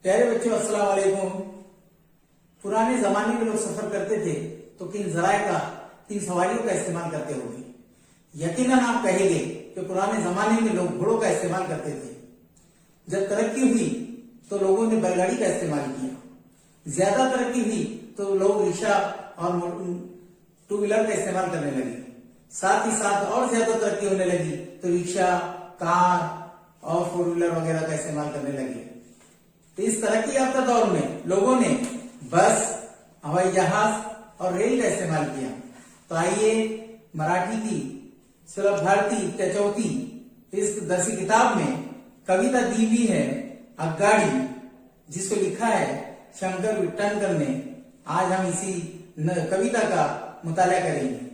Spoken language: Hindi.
प्यारे बच्चों, अस्सलाम वालेकुम। पुराने जमाने में लोग सफर करते थे तो किन जराए का, किन सवारियों का इस्तेमाल करते होंगे। यकीनन आप कहेंगे कि पुराने जमाने में लोग घोड़ों का इस्तेमाल करते थे। जब तरक्की हुई तो लोगों ने बैलगाड़ी का इस्तेमाल किया। ज्यादा तरक्की हुई तो लोग रिक्शा और टू व्हीलर का इस्तेमाल करने लगे। साथ ही साथ और ज्यादा तरक्की होने लगी तो रिक्शा, कार और फोर व्हीलर वगैरह का इस्तेमाल करने लगे। तो इस तरक्की याफ्ता दौर में लोगों ने बस, हवाई जहाज और रेल का इस्तेमाल किया। तो आइए मराठी की सुलभ भारती टचौती इस दरसी किताब में कविता दी हुई है आगगाड़ी, जिसको लिखा है शंकर विट्टनकर ने। आज हम इसी कविता का मुताला करेंगे।